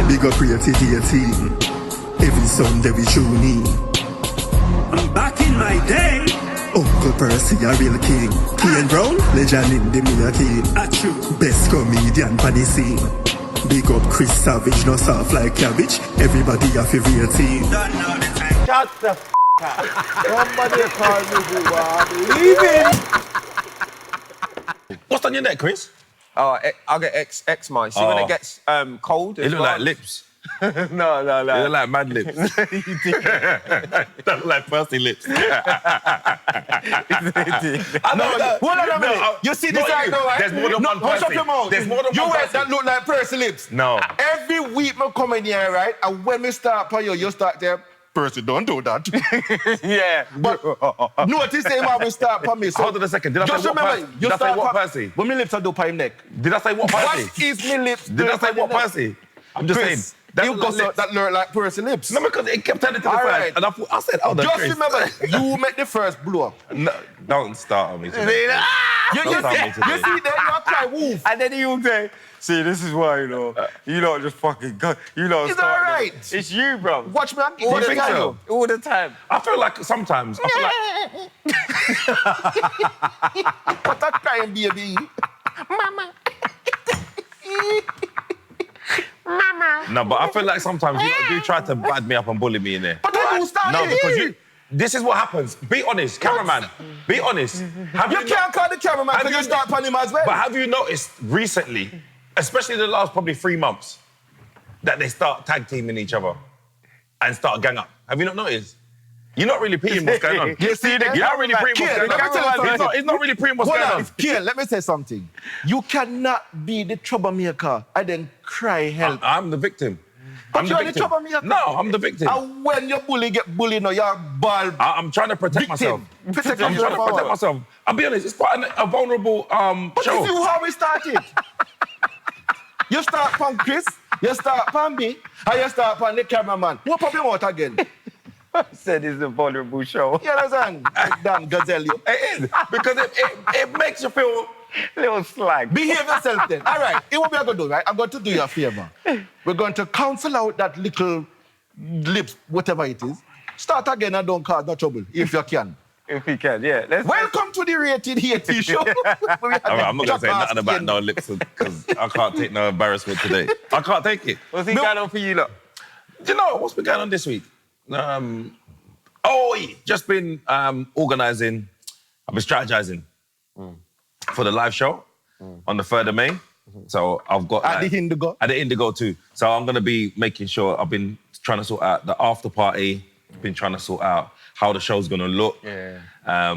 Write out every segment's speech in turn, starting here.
Big up Preventative 18. Every Sunday we tune in. I'm back in my day. Uncle Percy, a real king. Kane Brown, legend in the making. True. Best comedian for the scene. Big up Chris Savage, no soft like cabbage. Everybody have a real team. Don't know the time. Shut the f*** up. Somebody call me Buba. Leaving. What's on your neck, Chris? Oh, I'll get X mine. See when it gets cold? It look like lips. No. It look like mad lips. That look like Percy lips. I know. Hold on a minute. You see this guy though, right? There's more than one Shut Percy. your mouth. There's more than you one wear Percy. that look like Percy lips. No. Every week me come in here, right? And when me start for you start there. Percy, don't do that. Yeah. But notice him how we start for me. So Hold on a second. Did I just say what remember, Percy? you Did I say start what for- Percy? When me lips are do for him neck. Did I say what Percy? What is me lips? Did I say what Percy? I'm just Chris, saying. That you look got like lips. that look like Percy lips. No, because it kept turning to the All side. right. And I said, oh, that's Just Chris. remember, you make the first blow up. No, don't start on me today. You Don't start me see, today. then you cry wolf. And then he'll say, see, this is why, you lot just fucking go. You lot It's start- all right. It's you, bro. Watch me, I'm All all the the think time. so? All the time. I feel like sometimes, What a crying baby. no, but I feel like sometimes you do try to bad me up and bully me in there. But then you started No, because here. this is what happens. Be honest, cameraman. Be honest. Have You not- can't call the cameraman have because you start on him as well. But have you noticed recently, especially the last probably 3 months, that they start tag teaming each other and start gang up? Have you not noticed? You're not really peeing what's going on. You see the You're not really peeing what's Kiel, going let me tell you on. something. It's not really peeing what's Hold going on, on. Kiel, let me say something. You cannot be the troublemaker and then cry help. I'm the victim. But I'm you're the victim. troublemaker. No, I'm the victim. And when your bully get bullied, no, you're bald. I'm trying to protect myself. Protect I'm trying to yourself. protect myself. I'll be honest, it's quite a vulnerable But show. this is how we started. You start from Chris, you start from me, and you start from the cameraman. What pop him out again? I said it's a vulnerable show. You understand? Damn gazelle you. It is, because it makes you feel... Little slag. Behave yourself then. All right, here's what we're going to do, right? I'm going to do you a favor. We're going to cancel out that little lips, whatever it is. Start again and don't cause no trouble, if you can. If we can, yeah. Welcome to the Rated Haiti show. All right, I'm not going to say nothing about no lips because I can't take no embarrassment today. I can't take it. What's he going on for you, look? Do you know what's been going on this week? Just been organising, I've been strategizing for the live show on the 3rd of May. So I've got... At the Indigo. At the Indigo too. So I'm going to be making sure, I've been trying to sort out the after party, been trying to sort out how the show's going to look,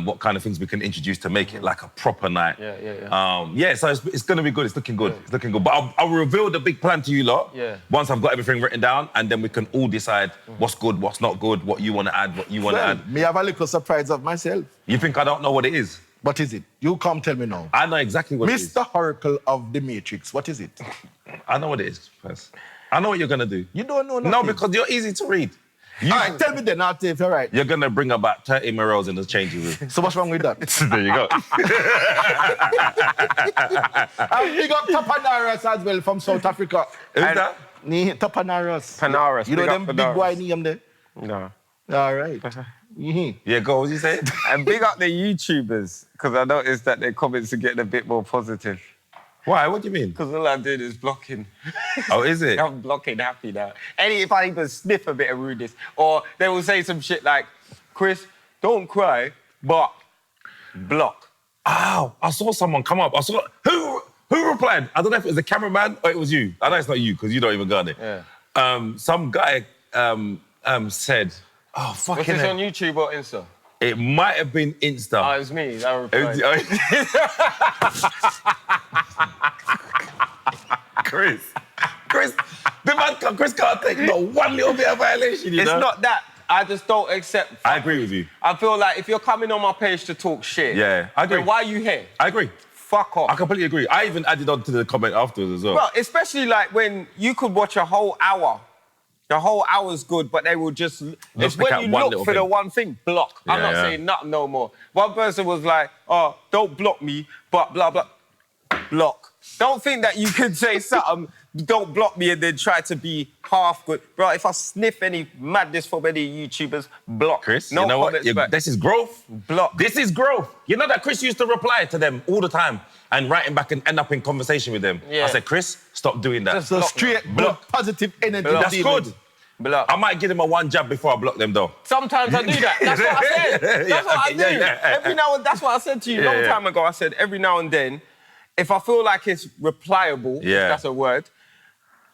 what kind of things we can introduce to make it like a proper night. So it's going to be good, it's looking good, it's looking good. But I'll reveal the big plan to you lot once I've got everything written down, and then we can all decide what's good, what's not good, what you want to add, what you want to add. Me have a little surprise of myself. You think I don't know what it is? What is it? You come tell me now. I know exactly what it is. Mr. Oracle of the Matrix, what is it? I know what it is, first. I know what you're going to do. You don't know nothing. No, because you're easy to read. All right, tell me then, I'll tell you if you're right. You're going to bring about 30 Morels in the changing room. So what's wrong with that? There you go. And big up Tapanaras as well from South Africa. Who's that? Tapanaras. Panaras. You know big them up big Panaras. boy name there? No. All right. Yeah, go, what was you saying? And big up the YouTubers, because I noticed that their comments are getting a bit more positive. Why? What do you mean? Because all I'm doing is blocking. Oh, is it? I'm blocking happy now. If I even sniff a bit of rudeness, or they will say some shit like, Chris, don't cry, but block. Oh, I saw someone come up. I saw... Who replied? I don't know if it was the cameraman or it was you. I know it's not you, because you don't even got it. Yeah. Some guy said... Oh, fucking Was this hell. on YouTube or Insta? It might have been Insta. Oh, it was me. I replied. Chris, Chris can't take no one little bit of violation, you know? It's not that. I just don't accept. I agree with you. I feel like if you're coming on my page to talk shit, Yeah, I agree. then why are you here? I agree. Fuck off. I completely agree. I even added on to the comment afterwards as well. Well, especially like when you could watch a whole hour. The whole hour's good, but they will just... It's pick when out you one look little for the thing. one thing, block. I'm Yeah, not yeah. saying nothing no more. One person was like, oh, don't block me, but blah, blah. Block. Don't think that you could say something don't block me and then try to be half good. Bro, if I sniff any madness from any YouTubers, block. Chris, no you know what? comments back. This is growth. Block. This is growth. You know that Chris used to reply to them all the time and writing back and end up in conversation with them. Yeah. I said, Chris, stop doing that. So straight, Block. good, positive energy. Block. That's good. Block. I might give them a one jab before I block them, though. Sometimes I do that. That's what I said. That's what I do. yeah. Every now and that's what I said to you a long time ago. I said every now and then, if I feel like it's replyable, if that's a word,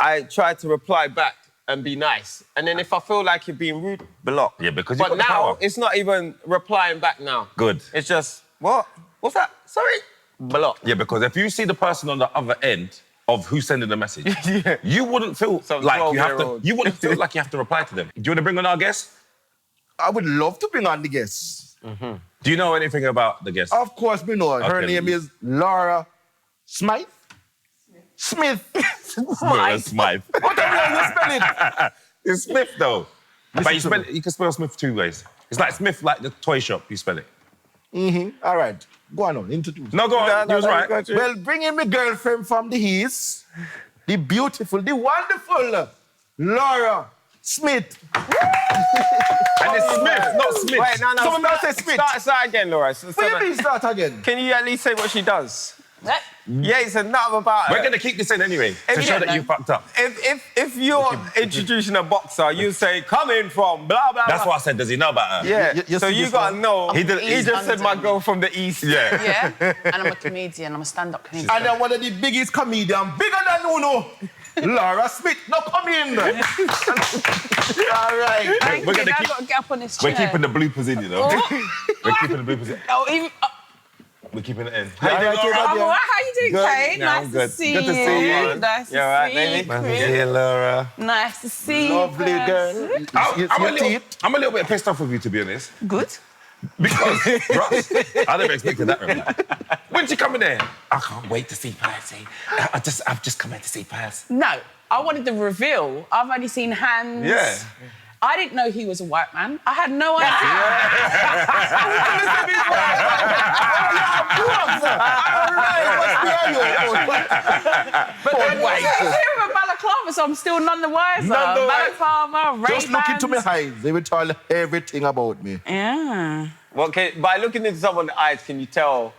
I try to reply back and be nice. And then if I feel like you're being rude, block. Yeah, because you've But got the now, power. it's not even replying back now. Good. It's just, what? What's that? Sorry? Block. Yeah, because if you see the person on the other end of who's sending the message, you wouldn't feel Some like you have to. 12-year-old. You wouldn't feel like you have to reply to them. Do you want to bring on our guest? I would love to bring on the guests. Do you know anything about the guest? Of course, we know. Her Okay. name is Laura Smyth. Smith. Laura Smyth. Whatever you spell it. It's Smith though. But you, to me. you can spell Smith two ways. It's like Smith, like the toy shop. You spell it. All right. Go on, introduce. No, go on. You was right. Well, bring in my girlfriend from the East, the beautiful, the wonderful Laura Smith. And it's Smith, not Smith. Wait, no. Someone else say Smith. Start again, Laura. What do you mean start again? Can you at least say what she does? Yeah, it's enough about her. We're gonna keep this in anyway to you show don't that you fucked up. If you're introducing a boxer, you say, coming from blah, blah, That's blah. what I said. Does he know about her? Yeah, You so see you this gotta one? know. He did- He he's just said my girl from the East. Yeah. Yeah, and I'm a comedian. I'm a stand-up comedian. And then one of the biggest comedians, bigger than Uno, Laura Smith. Now come in. All right. Thank We're you. gonna Now keep- I've got to get up on this We're chair. keeping the bloopers in, you know. We're keeping the bloopers in. Oh, even... We're keeping it in. How you doing, Laura? I'm all right. How you doing, Good. Kate? Yeah, Nice I'm good. to see Good to you. see you. Nice You all right, to baby? see you, Chris. Laura. Nice to see you. Lovely girl. I'm a little bit pissed off with you, to be honest. Good. Because, bro, I never expected that from you. When's she coming in? I can't wait to see Percy. I've just come in to see Percy. No, I wanted the reveal. I've only seen hands. Yeah. I didn't know he was a white man. I had no idea. But then white. here with balaclava, so I'm still none the wiser. None the wiser. Balaclava, Ray-Bans. Just look into my eyes. They will tell everything about me. Yeah. Well, by looking into someone's eyes, can you tell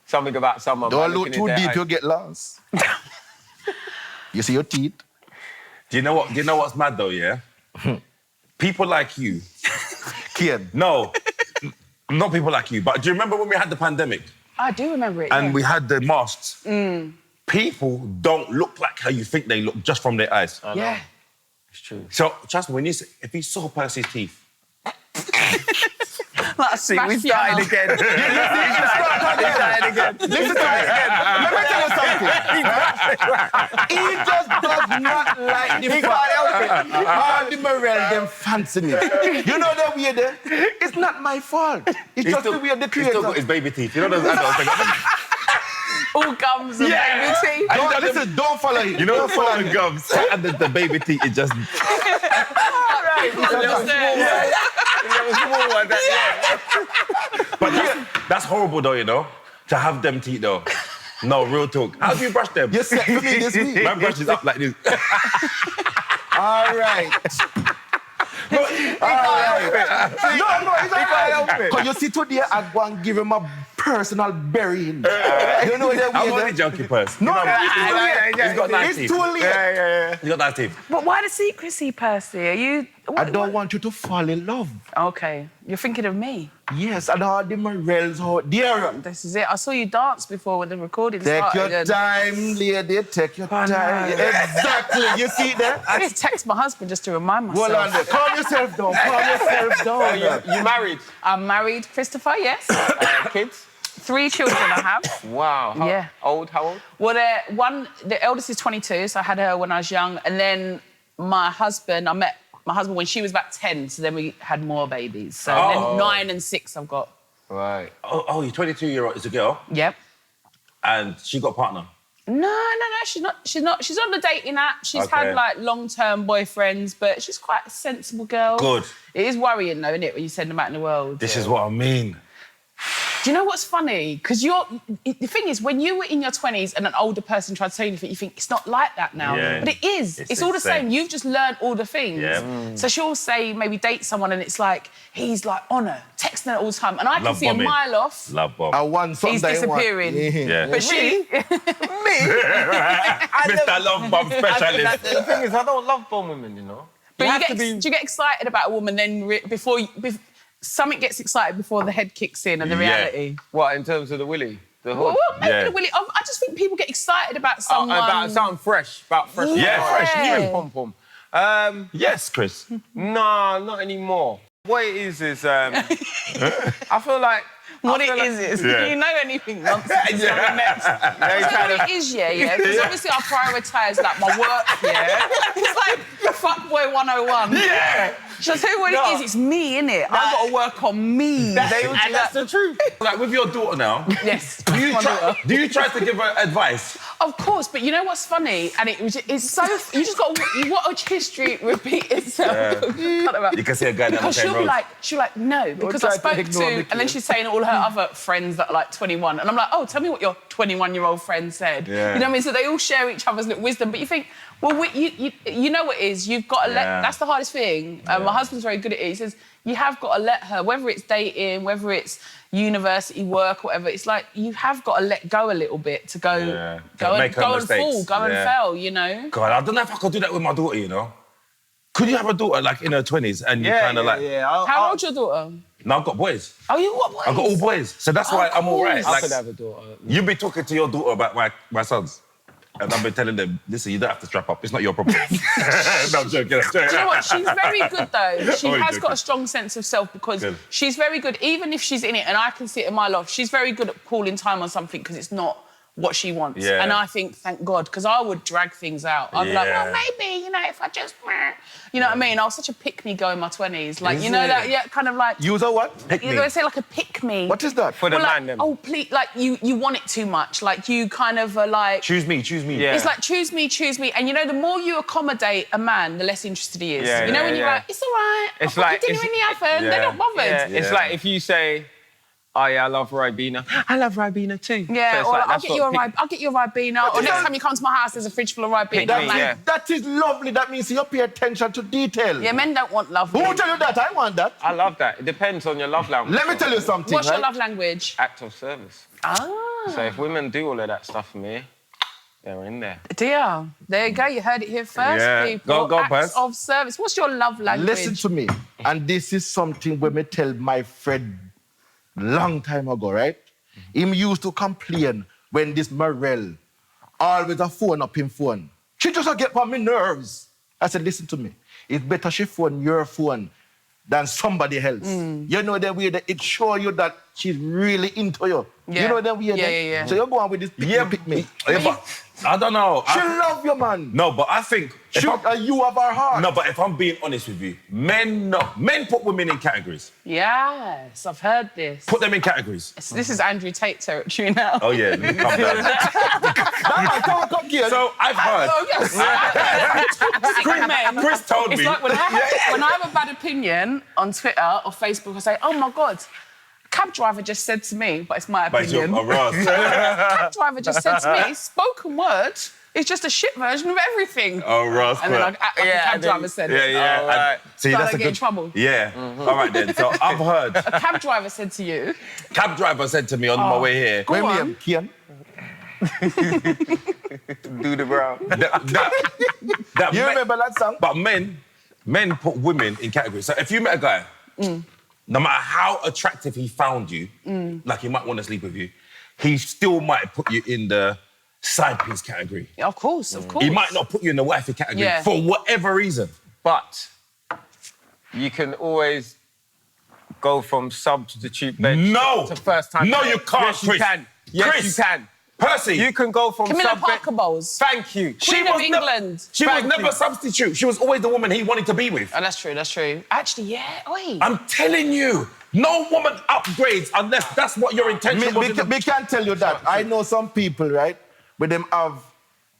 something about someone? by Don't look looking too into their deep, eyes? you'll get lost. You see your teeth? Do you know what? Do you know what's mad though? Yeah. People like you. Kid. No, not people like you. But do you remember when we had the pandemic I do remember it. and yeah. we had the masks? People don't look like how you think they look just from their eyes. Yeah. It's true. So trust me, if you saw Percy's teeth, Like a See, smash we started piano. again. We started again. Listen to me again. Let me tell you something. He just does not like the fact all the morale them fancy me. You know that way there? It's not my fault. It's just the way the he's still got creator. his baby teeth. You know those adults things? All gums and baby teeth. Don't, listen, don't follow him. You know Don't the follow phone him. gums and the baby teeth. It just. But that's horrible though, you know, to have them teeth though. No, real talk. How do you brush them? You set for me this week. Man brushes up like this. All right. No, it's all right. Because you see today, I go and give him a personal burying. You know that I'm way only there? joking, Percy. No, You know, it's too late. He's got nice It's teeth. too late. He's got nice teeth. But why the secrecy, Percy? Are you... I don't want you to fall in love. Okay. You're thinking of me. Yes, and all the morels out there. This is it. I saw you dance before when the recording Take started. your and time, lady. Take your I know. time. Exactly. You see that? I had to text my husband just to remind myself. Hold on there. Calm yourself down. Calm yourself down. You married? I'm married, Christopher, yes. Kids? 3 children I have. Wow. Yeah. How old? Well, the eldest is 22, so I had her when I was young. And then my husband, I met my husband when she was about 10, so then we had more babies. So then 9 and 6 I've got. Right. Oh, your 22-year-old is a girl, Yep. and she got a partner. No, she's not. She's on the dating app. She's Okay. had like long-term boyfriends, but she's quite a sensible girl. Good. It is worrying though, isn't it, when you send them out in the world? This is what I mean. Do you know what's funny? Because the thing is, when you were in your 20s and an older person tried to tell you anything, you think, it's not like that now. Yeah. But it is. It's all the same. You've just learned all the things. Yeah. So she'll say, maybe date someone, and it's like, he's like on her, texting her all the time. And I can Love see bombing. a mile off. Love bomb. I want something. He's disappearing. Yeah. But she... Mr. Love Bomb Specialist. The thing is, I don't love bomb women, you know. But do you get excited about a woman then before something gets excited before the head kicks in and the reality? What, in terms of the willy? The hood? Well, maybe the willy. I just think people get excited about someone. About something fresh. About fresh. Yeah. Fresh, new. Pom pom. Yes, Chris. No, not anymore. What it is I feel like... What it is, do you know anything nonsense? Next. What it is, yeah? Because obviously I prioritise like my work, yeah? It's like fuckboy 101. Yeah. So I tell you what it is, it's me, innit? I've got to work on me. That's the truth. Like with your daughter now, Yes. do you try to give her advice? Of course, but you know what's funny? And it's so... You just got to watch history repeat itself. You can see a guy down the Because same road. she'll like, no, because I spoke to... And then she's saying all her other friends that are like 21. And I'm like, oh, tell me what your 21-year-old friend said. Yeah. You know what I mean? So they all share each other's little wisdom. But you think, well, you know what it is? You've got to let... That's the hardest thing. My husband's very good at it. He says, you have got to let her, whether it's dating, whether it's university work, whatever, it's like you have got to let go a little bit to go and fall, and fail, you know? God, I don't know if I could do that with my daughter, you know? Could you have a daughter, like, in her 20s and you kind of like... How old's your daughter? No, I've got boys. Oh, you got boys? I've got all boys. So that's why I'm all right. I could have a daughter. You be talking to your daughter about my sons. And I've been telling them, listen, you don't have to strap up. It's not your problem. No, I'm joking. Do you know what? She's very good, though. She Always has got joking. a strong sense of self because she's very good, even if she's in it, and I can see it in my life, she's very good at calling time on something because it's not what she wants. Yeah. And I think, thank God, because I would drag things out. I'd be like, well, maybe, you know, if I just... You know what I mean? I was such a pick-me-go in my 20s. Like, you know that, kind of like... Use a what? You're going to say like a pick-me. What is that? For the man, then. Oh, please, like, you want it too much. Like, you kind of are like... Choose me. Yeah. It's like, choose me. And, you know, the more you accommodate a man, the less interested he is. You know, when you're like, it's all right, It's I'll like... put dinner in the oven, they're not bothered. Yeah. It's like if you say, oh, yeah, I love Ribena. I love Ribena too. Yeah, So or like, I'll get you a Ribena. Or next time you come to my house, there's a fridge full of Ribena. That is lovely. That means you pay attention to detail. Yeah, men don't want love. Who tell you that? I want that. I love that. It depends on your love language. Let me tell you something, What's your love language? Act of service. Ah. So if women do all of that stuff for me, they're in there. Dear, there you go. You heard it here first, people. Go, Acts Paz. of service. What's your love language? Listen to me. And this is something when me tell my friend long time ago, right? Him used to complain when this Morel always a phone up him phone. She just a get on my nerves. I said, listen to me. It's better she phone your phone than somebody else. You know that way that it show you that she's really into you. Yeah. You know that way. Yeah. So you go on with this pick me. I don't know. She love you, man. No, but I think... You have our heart. No, but if I'm being honest with you, men put women in categories. Yes, I've heard this. Put them in categories. So this is Andrew Tate territory now. Oh, yeah. Calm down. So I've heard... Oh, yes. Toxic men. Chris told me... It's like when I have a bad opinion on Twitter or Facebook, I say, oh, my God, cab driver just said to me, but it's my opinion. Cab driver just said to me, spoken word is just a shit version of everything. Oh, Ross. And then I cab driver said it. Yeah. Right. See, So that's I a get good... in trouble. Yeah. All right, then. So I've heard... A cab driver said to you... Cab driver said to me on my way here... Go on. Kian. Do the brown. that You remember that song? But men put women in categories. So if you met a guy, no matter how attractive he found you, like he might want to sleep with you, he still might put you in the side piece category. Of course. He might not put you in the wifey category for whatever reason. But you can always go from substitute bench to first time. No, you can't, Yes, you Chris. can. Yes, Chris. you can. Percy. You can go from Camilla sub Parker Bowles. Thank you. Queen of England. She was never substitute. She was always the woman he wanted to be with. Oh, that's true. Actually, yeah. Oi. I'm telling you, no woman upgrades unless that's what your intention was. We can't tell you that. I know some people, right, where them have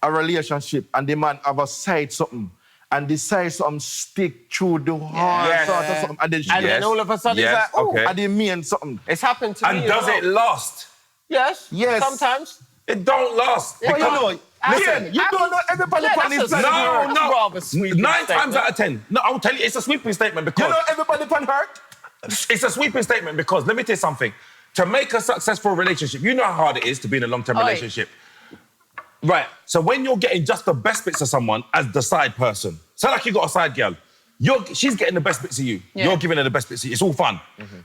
a relationship and the man have a side something and decide something stick through the heart sort of something, and then all of a sudden it's like, oh, and they mean something. it's happened to me. And does it last? Yes. Yes. Sometimes. It don't last. Well, you know, listen, you don't know everybody on this planet. No. Rather sweeping 9 times statement. out of 10. No, I'll tell you, it's a sweeping statement because... You know everybody can hurt? It's a sweeping statement because, let me tell you something. To make a successful relationship, you know how hard it is to be in a long-term relationship. Right, so when you're getting just the best bits of someone as the side person, so like you got a side girl, she's getting the best bits of you. Yeah. You're giving her the best bits of you. It's all fun.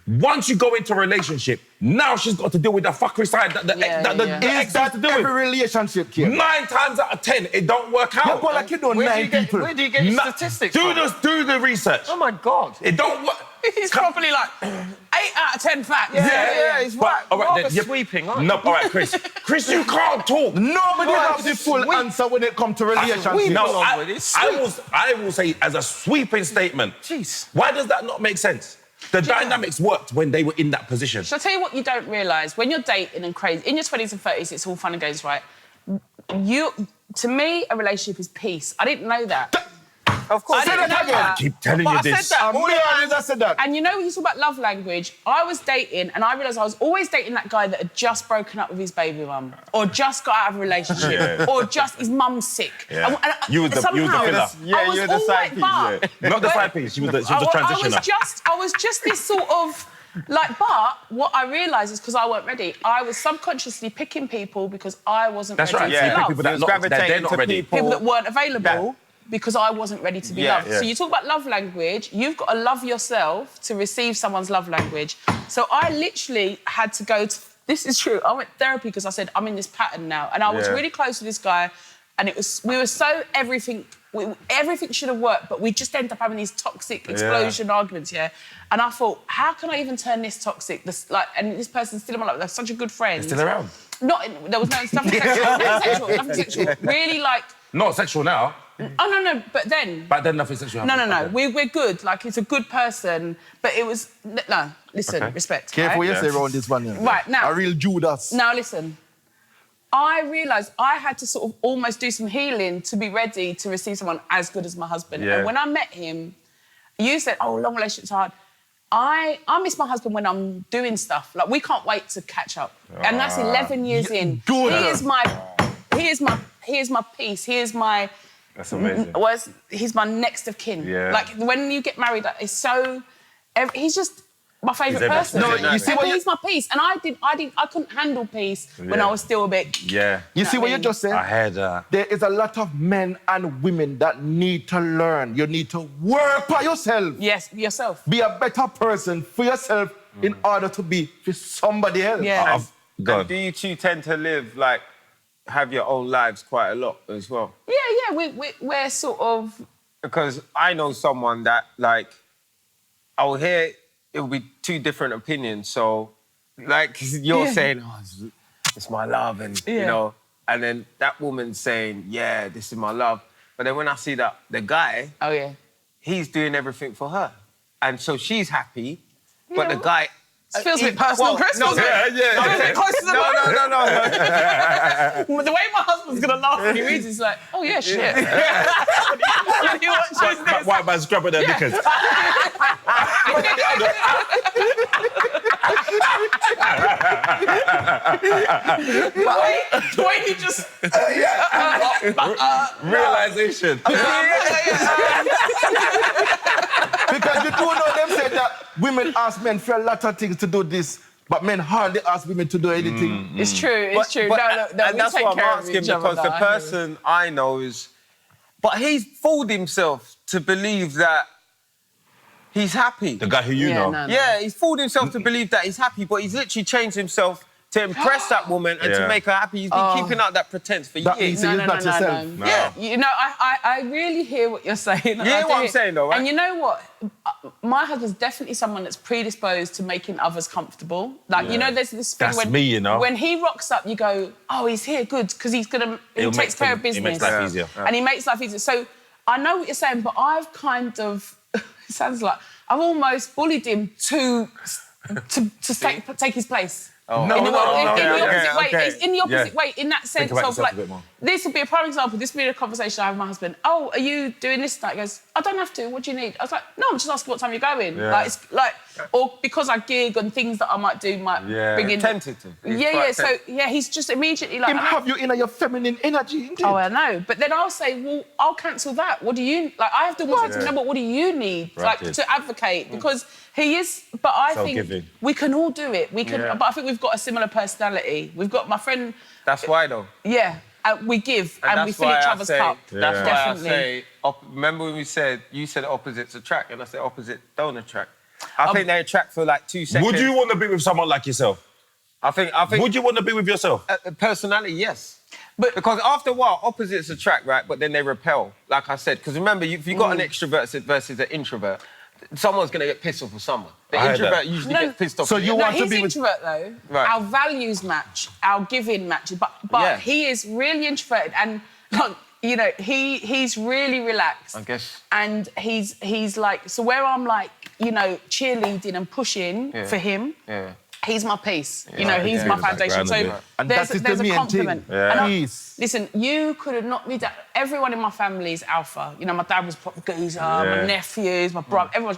Once you go into a relationship, now she's got to deal with the fuckery side that the ex has to do with. Every relationship, kid. 9 times out of 10, it don't work out. Yeah, like you know, Where 9 people. Where do you get your statistics from? Do the research. Oh my God. It don't work. He's probably like 8 out of 10 facts. Yeah, it's right. All right, Rather sweeping, aren't you? No, all right, Chris. Chris, you can't talk. Nobody has the full answer when it comes to relationships. No, I will say as a sweeping statement. Jeez. Why does that not make sense? The dynamics worked when they were in that position. Shall I tell you what you don't realise? When you're dating and crazy, in your 20s and 30s, it's all fun and games, right? To me, a relationship is peace. I didn't know that. Of course. I didn't know that. I keep telling you I this. said that. I said that. And you know, when you talk about love language, I was dating and I realised I was always dating that guy that had just broken up with his baby mum, or just got out of a relationship, or just his mum's sick. Yeah. And You was the filler. I was you're the all side like, piece, but Not the side piece. She was the transitioner. I was just this sort of like, but what I realised is because I weren't ready, I was subconsciously picking people because I wasn't That's ready right. to Yeah, love. people they're not ready. People that weren't available. Because I wasn't ready to be loved. Yeah. So you talk about love language, you've got to love yourself to receive someone's love language. So I literally had to go to, this is true, I went to therapy because I said, I'm in this pattern now. And I was really close to this guy and we were so everything should have worked, but we just ended up having these toxic explosion arguments, And I thought, how can I even turn this toxic? And this person's still in my life, they're such a good friend. Still around? There was nothing sexual, nothing sexual. Really like... Not sexual now. Oh, no, but then... Back then, nothing sexual No. happened. Okay. We're good. Like, he's a good person, but it was... No, listen, respect. Careful right? what you say around this one. Yeah. Right, now... A real Judas. Now, listen. I realised I had to sort of almost do some healing to be ready to receive someone as good as my husband. Yeah. And when I met him, you said, oh, long relationships hard. I miss my husband when I'm doing stuff. Like, we can't wait to catch up. And that's 11 years in. He is my peace. He is my... That's amazing. He's my next of kin. Yeah. Like, when you get married, it's so... He's just my favourite person. No, you see what he's my peace. And I couldn't handle peace when I was still a bit... Yeah. You see what you just said? I heard that. There is a lot of men and women that need to learn. You need to work by yourself. Yes, yourself. Be a better person for yourself in order to be for somebody else. Yeah. And do you two tend to live, like, have your own lives quite a lot as well? Yeah, we're sort of... Because I know someone that, like, I'll hear it will be 2 different opinions. So, like, you're saying, oh, it's my love, and, you know, and then that woman's saying, yeah, this is my love. But then when I see that the guy, he's doing everything for her. And so she's happy, but the guy... It feels a bit personal, Chris. No, I'm a bit close to the mic. No. The way my husband's going to laugh when he reads, he's like, oh, yeah, shit. You watch this. White man scrubbing their knickers. The way he just... Realisation. Because you do know them said that women ask men for a lot of things to do this, but men hardly ask women to do anything. It's true, it's true. But, No, and we that's take what I'm care of asking, each other, because the person I know is... But he's fooled himself to believe that he's happy. The guy who you know. No. Yeah, he's fooled himself to believe that he's happy, but he's literally changed himself to impress that woman and to make her happy. He's been keeping out that pretense for years. No. Yourself. Yeah, you know, I really hear what you're saying. You hear what I'm saying, though, right? And you know what? My husband's definitely someone that's predisposed to making others comfortable. Like, you know, there's this thing That's me, you know. When he rocks up, you go, oh, he's here, good, because he takes care of business. He makes life easier. And he makes life easier. So I know what you're saying, but I've kind of, it sounds like, I've almost bullied him to take his place. Oh. In the opposite way. Okay. It's in the opposite way, in that sense about of yourself like, a bit more. this would be a prime example. This would be a conversation I have with my husband. Oh, are you doing this tonight? He goes, I don't have to. What do you need? I was like, no, I'm just asking what time you're going. Yeah. Like, it's like, or because I gig and things that I might do might bring in. Tentative. So he's just immediately like. Him have you in your feminine energy, indeed. Oh, I know. But then I'll say, well, I'll cancel that. What do you like? I have to want to know, but what do you need, like, to advocate? Because he is. But I think we can all do it. We can. But I think we've got a similar personality. We've got my friend. That's why, though. Yeah. We give and we fill each other's cup. That's why I say, remember when you said opposites attract, and I said opposites don't attract. I think they attract for like 2 seconds. Would you want to be with someone like yourself? I think. Would you want to be with yourself? Personality, yes. But because after a while, opposites attract, right? But then they repel, like I said. Because remember, if you've got an extrovert versus an introvert, someone's going to get pissed off with someone. The introvert usually gets pissed off. So you want to be with... He's introvert, though. Right. Our values match, our giving matches. But he is really introverted and, like, you know, he's really relaxed. I guess. And he's like... So where I'm, like, you know, cheerleading and pushing for him... Yeah. He's my peace. You know, he's my foundation. So there's a compliment. Listen, you could have knocked me down. Everyone in my family is alpha. You know, my dad was proper geezer, my nephews, my brother, everyone's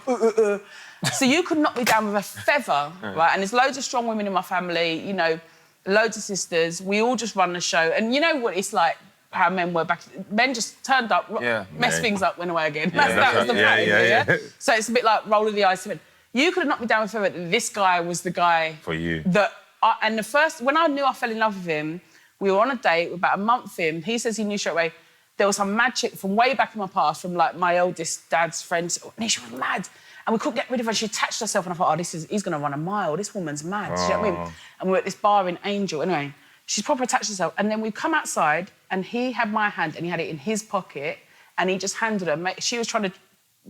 So you could knock me down with a feather, right? And there's loads of strong women in my family, you know, loads of sisters. We all just run the show. And you know what it's like, how men were back... Men just turned up, messed things up, went away again. That was the pattern, So it's a bit like rolling the eyes. You could have knocked me down with feather. This guy was the guy... For you. And when I knew I fell in love with him, we were on a date, about a month in. He says he knew straight away. There was some mad chick from way back in my past, from, like, my oldest dad's friends. And she was mad. And we couldn't get rid of her. She attached herself, and I thought, he's going to run a mile. This woman's mad. Do you know what I mean? And we were at this bar in Angel. Anyway, she's proper attached herself. And then we come outside, and he had my hand, and he had it in his pocket, and he just handed her. She was trying to...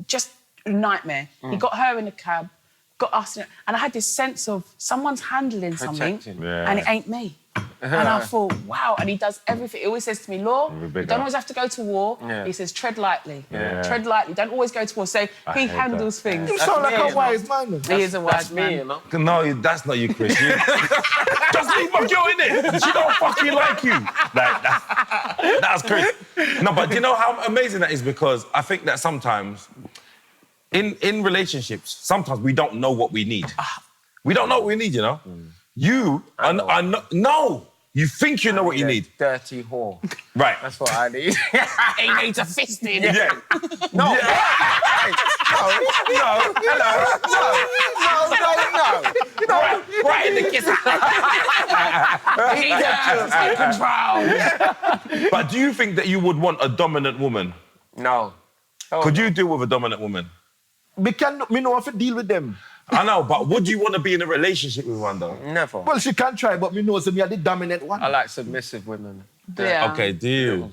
Just nightmare. He got her in the cab, got us in it, and I had this sense of someone's handling something, and it ain't me. And I thought, wow, and he does everything. He always says to me, Laura, you don't always have to go to war. He says, tread lightly. Tread lightly, don't always go to war. So he handles things. You sound like a wise man. He is a wise man. You know? No, that's not you, Chris. Just leave my girl in it. She don't fucking like you. Like, that's Chris. No, but do you know how amazing that is? Because I think that sometimes... In relationships, sometimes we don't know what we need. We don't know what we need, you know? You no, you think you know what you need. Dirty whore. Right. That's what I need. He needs a fisting. Yeah. No. No. Right in the kiss. He does take control. But do you think that you would want a dominant woman? No. Could you deal with a dominant woman? Me know how to deal with them. I know, but would you want to be in a relationship with one, though? Never. Well, she can try, but me know me are the dominant one. I like submissive women. Yeah. Okay, deal.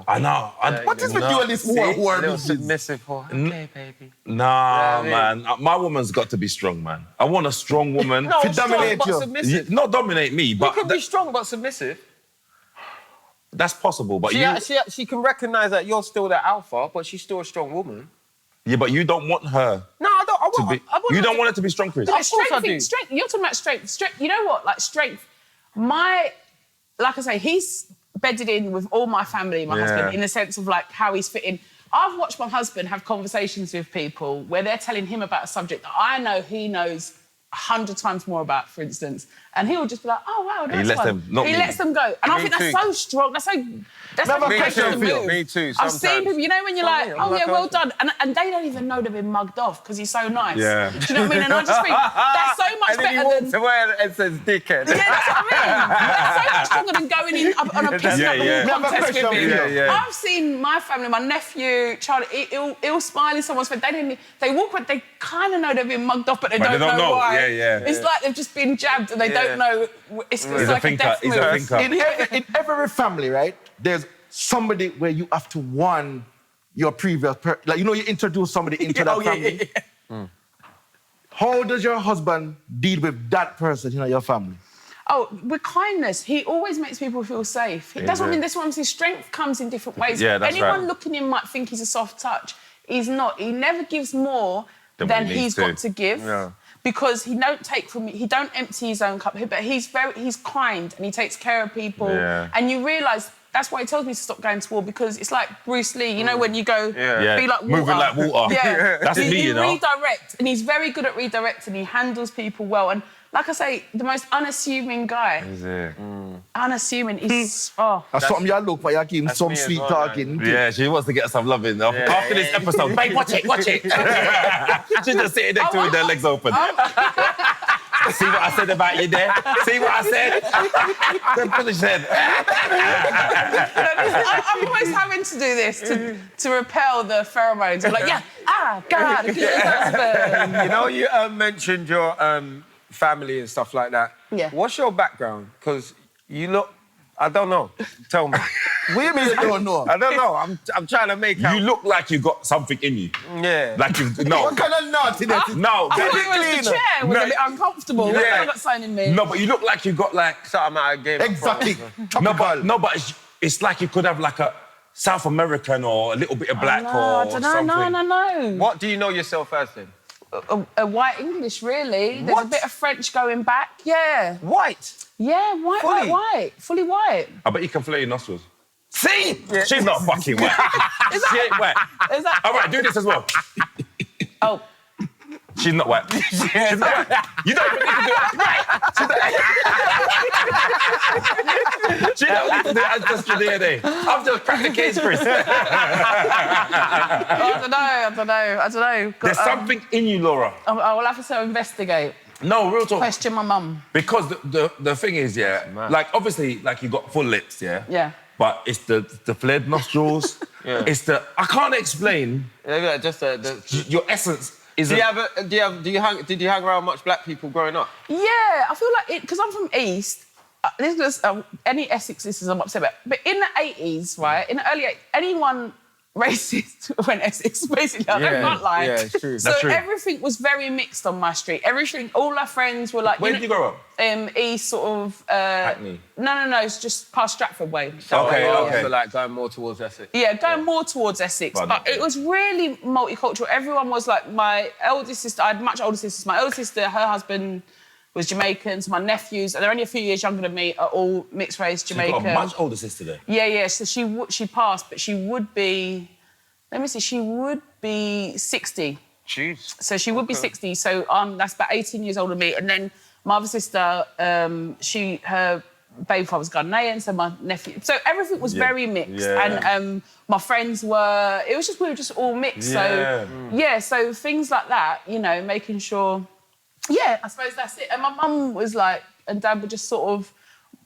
I know. What is with you and this war? Submissive whore. Okay, baby. Nah, man. My woman's got to be strong, man. I want a strong woman. No, to dominate but you. submissive. Not dominate me, You but... can be strong but submissive. That's possible, but she can recognise that you're still the alpha, but she's still a strong woman. Yeah, but you don't want her... No, I don't. You don't want it to be strong, Chris? Like, strength. You're talking about strength. You know what? Like, strength. Like I say, he's bedded in with all my family, my husband, in the sense of, like, how he's fitting. I've watched my husband have conversations with people where they're telling him about a subject that I know he knows 100 times more about, for instance, and he'll just be like, "Oh wow, that's fun." He lets them go, and I think that's so strong. That's Me too. I've seen people, you know, when you're like, "Oh yeah, well done," and they don't even know they've been mugged off because he's so nice. Yeah. Do you know what I mean? And I just think that's so much and then better he walks away and says, "Dickhead." Yeah, that's what I mean. That's so much stronger than going in on a piss contest with me. I've seen my family, my nephew, Charlie, he'll smile in someone's face. They walk, but they kind of know they've been mugged off, but they don't know why. It's like they've just been jabbed and they don't know. It's like a death move. In every family, right, there's somebody where you have to warn your previous... Like, you know, you introduce somebody into that family. How does your husband deal with that person in your family? Oh, with kindness. He always makes people feel safe. That's what I mean. That's what I'm saying. Strength comes in different ways. Yeah, that's Anyone looking in might think he's a soft touch. He's not. He never gives more than he's got to give. Yeah. Because he don't take from me, he don't empty his own cup, but he's kind and he takes care of people. Yeah. And you realise that's why he tells me to stop going to war, because it's like Bruce Lee, you know, when you go be like water. Moving like water. Yeah. That's me, you know. Redirect, and he's very good at redirecting. He handles people well. And like I say, the most unassuming guy. Is it? Unassuming. He's, oh. That's something you look for, you give him some me as sweet well, talking. Yeah, she wants to get some love in. After this episode, babe, watch it. She's just sitting next to me with her legs open. See what I said about you there? See what I said? Then finish said. I'm always having to do this to repel the pheromones. I'm like, God, a good husband. You know, you mentioned your family and stuff like that. Yeah. What's your background? Because you look, I don't know. Tell me. What do you mean you don't know? I don't know. I'm trying to make out. You look like you got something in you. Yeah. Like you, no. What kind of naughtiness is No. I thought it was the chair was a bit uncomfortable. Yeah. I got something in me. No, but you look like you got like... Something out of game. Exactly. No, but it's like you could have like a South American or a little bit of black or something. No. What do you know yourself as then? A white English, really. There's What? a bit of French going back. Yeah. White. Yeah, white. Fully white. I bet you can flare your nostrils. See? She's not fucking white. She ain't white. Is that... All right, do this as well. Oh. She's not white. She's not white. You don't even need to do it. Right. She don't need to do it as just your DNA. I've just cracked the case, Chris. I don't know. There's something in you, Laura. I will have to investigate. No, real talk. Question my mum. Because the thing is, like obviously, like you got full lips, Yeah. But it's the flared nostrils. It's the I can't explain. Yeah, just Your essence is. did you hang around much black people growing up? Yeah, I feel like it, because I'm from East. This is any Essex listeners I'm upset about. But in the 80s, right, in the early 80s, anyone racist went Essex, basically. I don't lie. Yeah, it's true. So That's true. everything was very mixed on my street. Everything, all our friends were like... Where did you grow up? East, sort of... Hackney? No, it's just past Stratford way. Okay. So like going more towards Essex. Yeah, going more towards Essex. But But it was really multicultural. Everyone was like, my eldest sister, I had much older sisters. My eldest sister, her husband was Jamaican, so my nephews, and they're only a few years younger than me, are all mixed race Jamaican. You've got a much older sister there. Yeah, so she passed, but she would be... Let me see, she would be 60. Jeez. So she would be 60, so that's about 18 years older than me. And then my other sister, her baby father was Ghanaian, so my nephew... So everything was very mixed. Yeah. And my friends were... It was just, we were just all mixed. Yeah. So, so things like that, you know, making sure... Yeah, I suppose that's it. And my mum was like... And Dad were just sort of...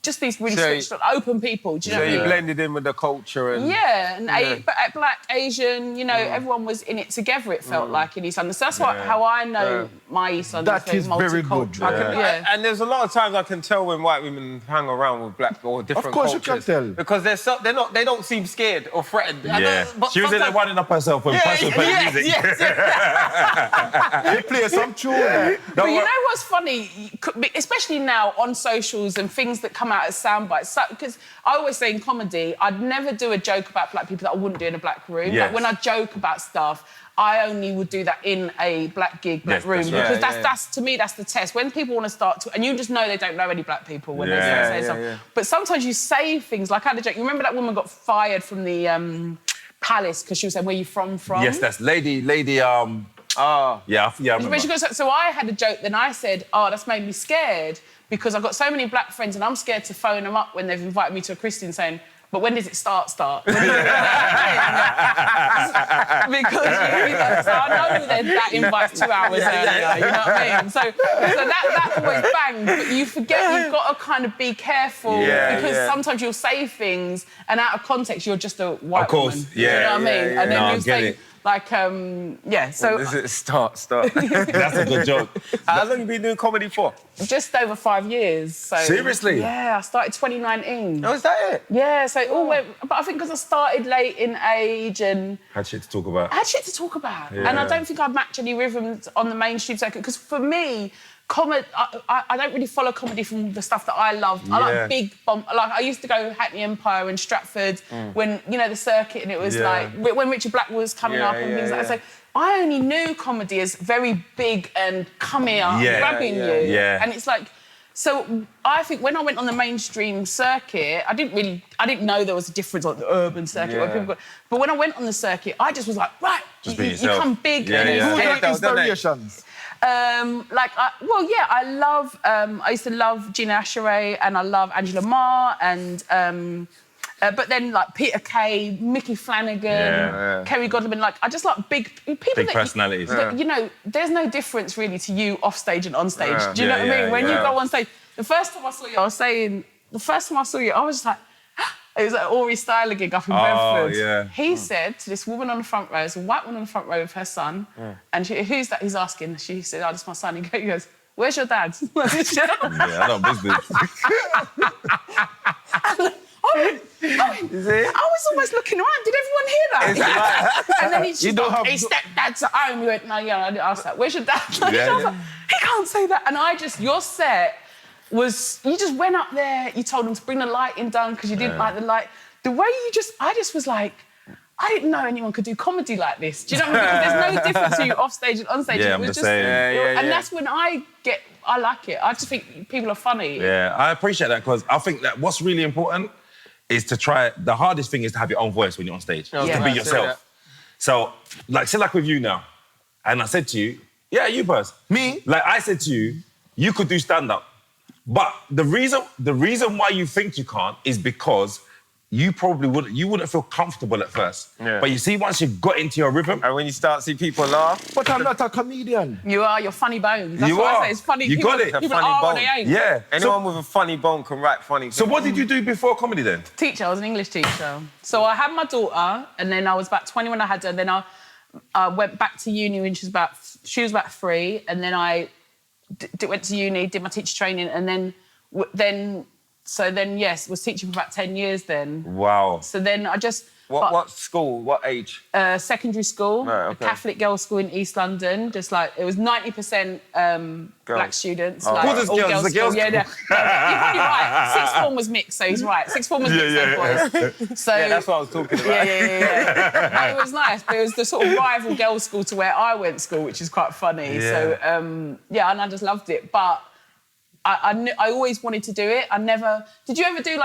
Just these really switched on, open people, do you know what I mean? You blended in with the culture and... Yeah, and black, Asian, you know, everyone was in it together, it felt like, in East London. So that's how I know my East London. That is very good. Yeah. And there's a lot of times I can tell when white women hang around with black or different cultures. Of course you can tell. Because they don't seem scared or threatened. Yeah. She was in there winding up herself when Passion played music. You play some tune. But you know what's funny? Especially now on socials and things that come out as sound bites. Because I always say in comedy, I'd never do a joke about black people that I wouldn't do in a black room. Yes. Like when I joke about stuff, I only would do that in a black gig, black room. That's right. Because that's to me, that's the test. When people want to start to... And you just know they don't know any black people when they say something. Yeah. But sometimes you say things, like I had a joke. You remember that woman got fired from the palace because she was saying, where you from? Yes, that's Lady... Yeah, I remember. So I had a joke, then I said, that's made me scared because I've got so many black friends and I'm scared to phone them up when they've invited me to a christening saying, but when does it start? Because so I know that invite's 2 hours earlier, you know what I mean? So that always bangs, but you forget you've got to kind of be careful because sometimes you'll say things and out of context you're just a white woman. Yeah. You know what I mean? And then you say... Like, so... This is start. That's a good joke. How long have you been doing comedy for? Just over 5 years, so... Seriously? Yeah, I started 2019. Oh, is that it? Yeah, so it all went... But I think because I started late in age and... Had shit to talk about. I had shit to talk about. Yeah. And I don't think I'd match any rhythms on the mainstream circuit, because for me... I don't really follow comedy from the stuff that I love. I like big bomb. Like I used to go Hackney Empire and Stratford when the circuit, and it was like when Richard Black was coming up and things like that. So I only knew comedy as very big and come here, grabbing you. Yeah. And it's like So I think when I went on the mainstream circuit, I didn't know there was a difference on the urban circuit. Where people, but when I went on the circuit, I just was like, right, you come big. Who are your inspirations? I used to love Gina Asheray and I love Angela Ma and but then like Peter Kay, Mickey Flanagan, Kerry Godliman, like I just like big people. Big personalities. You know, there's no difference really to you off stage and on stage. Do you know what I mean? When you go on stage, the first time I saw you, I was just like, it was like Ori Styler gig up in Brentford. Yeah. He said to this woman on the front row, it's a white woman on the front row with her son, and who's that? He's asking. She said, "Oh, that's my son." He goes, "Where's your dad?" I know business. I was almost looking around. Did everyone hear that? And then he's like, his stepdad's at home. He went, no, I asked that. Where's your dad? I was like, he can't say that. And your set was, you just went up there, you told them to bring the lighting down because you didn't like the light. The way I just was like, I didn't know anyone could do comedy like this. Do you know what I mean? Because there's no difference to you off stage and on stage. Yeah, it was I'm the same. And that's when I like it. I just think people are funny. Yeah, I appreciate that because I think that what's really important is to try. The hardest thing is to have your own voice when you're on stage. To be yourself. So, like with you now, and I said to you, you Percy. Me? Like I said to you, you could do stand-up. But the reason why you think you can't is because you wouldn't feel comfortable at first. Yeah. But you see, once you've got into your rhythm... And when you start to see people laugh... But I'm not a comedian. You're funny bones. That's what I say. It's funny. You got it. People are what they ain't. Yeah. Anyone with a funny bone can write funny things. So what did you do before comedy then? Teacher. I was an English teacher. So I had my daughter, and then I was about 20 when I had her, and then I went back to uni when she was about 3, and then I went to uni, did my teacher training, and then was teaching for about 10 years then. Wow. So then I just... What school? What age? Secondary school, right, okay. A Catholic girls' school in East London. Just like, it was 90% black students. Oh. Like, What is all girls? The girls' Yeah, you're probably right. Sixth form was mixed, so he's right. Sixth form was mixed, boys. So, that's what I was talking about. Yeah. It was nice, but it was the sort of rival girls' school to where I went to school, which is quite funny. Yeah. So, and I just loved it. But I always wanted to do it. Did you ever do do you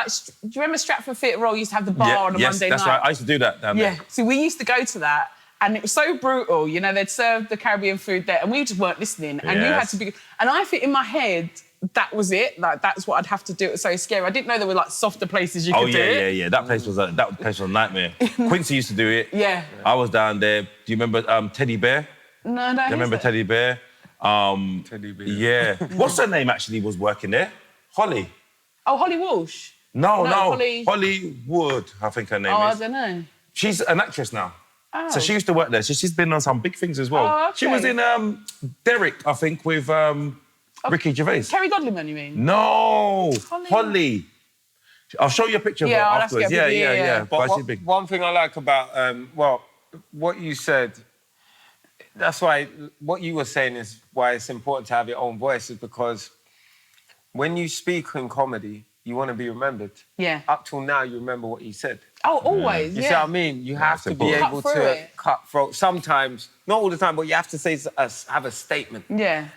remember Stratford Theatre Royal used to have the bar on a Monday night? Yes, that's right. I used to do that down there. Yeah, so we used to go to that and it was so brutal, you know, they'd serve the Caribbean food there and we just weren't listening and you had to be... And I think in my head, that was it. Like, that's what I'd have to do. It was so scary. I didn't know there were, softer places you could do it. Yeah. That place was a nightmare. Quincy used to do it. Yeah. I was down there. Do you remember Teddy Bear? No. Do you remember Teddy Bear? Teddy Bear. Yeah. What's her name actually was working there? Holly. Oh, Holly Walsh? No. Hollywood, I think her name is. I don't know. She's an actress now. Oh. So she used to work there. So she's been on some big things as well. Oh, okay. She was in Derek, I think, with Ricky Gervais. Kerry Godliman, you mean? No. Holly. I'll show you a picture of her afterwards. Yeah. But one thing I like about, what you said, that's why what you were saying is why it's important to have your own voice is because when you speak in comedy, you want to be remembered. Yeah. Up till now, you remember what you said. Oh, always, You see what I mean? You have to be able to cut through. Sometimes, not all the time, but you have to have a statement. Yeah.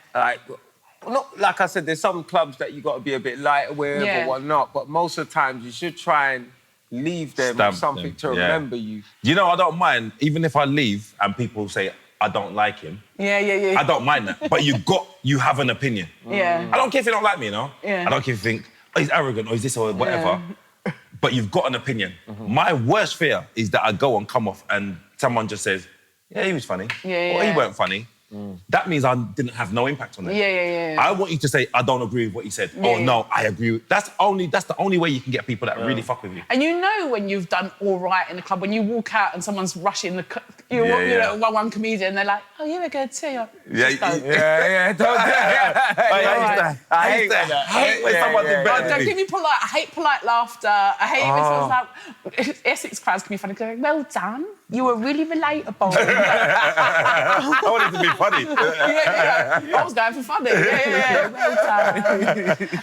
Not like I said, there's some clubs that you got to be a bit lighter with or whatnot, but most of the times you should try and leave them with something to remember you. You know, I don't mind, even if I leave and people say, I don't like him. Yeah. I don't mind that. But you have an opinion. Yeah. I don't care if you don't like me, you know? Yeah. I don't care if you think, oh, he's arrogant or he's this or whatever. Yeah. But you've got an opinion. Mm-hmm. My worst fear is that I go and come off and someone just says, yeah, he was funny. Or he weren't funny. That means I didn't have no impact on them. Yeah. I want you to say, I don't agree with what you said. No, I agree. That's the only way you can get people that really fuck with you. And you know when you've done all right in the club, when you walk out and someone's rushing one comedian, they're like, oh, you were good too. I hate when someone did better than Don't me. give me polite. I hate polite laughter. I hate when someone's like, Essex crowds can be funny. Going, well done. You were really relatable. I wanted to be funny. I was going for funny. Well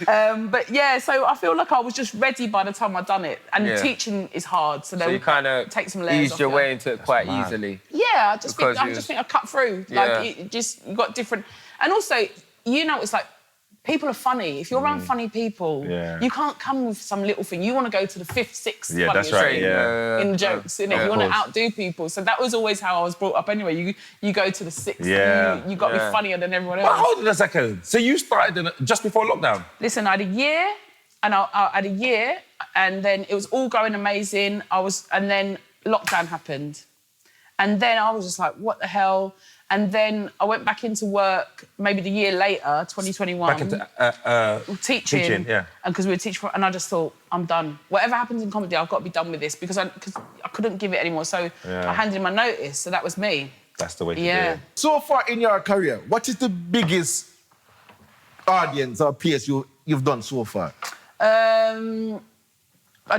done. But so I feel like I was just ready by the time I'd done it. And teaching is hard, so you kind of take some layers eased your way into it quite easily. Yeah, I just think I cut through. Like, you got different... And also, you know, it's like people are funny. If you're around funny people, you can't come with some little thing. You want to go to the 5th, 6th funniest thing in the jokes, innit? You want to outdo people. So that was always how I was brought up anyway. You go to the 6th, you got to be funnier than everyone else. But hold on a second. So you started just before lockdown? Listen, I had a year, and I had a year, and then it was all going amazing. And then lockdown happened. And then I was just like, what the hell? And then I went back into work maybe the year later, 2021. Back into teaching. Yeah. And because we were teaching, and I just thought, I'm done. Whatever happens in comedy, I've got to be done with this because I couldn't give it anymore. So I handed in my notice. So that was me. That's the way to do it. So far in your career, what is the biggest audience or place you've done so far? I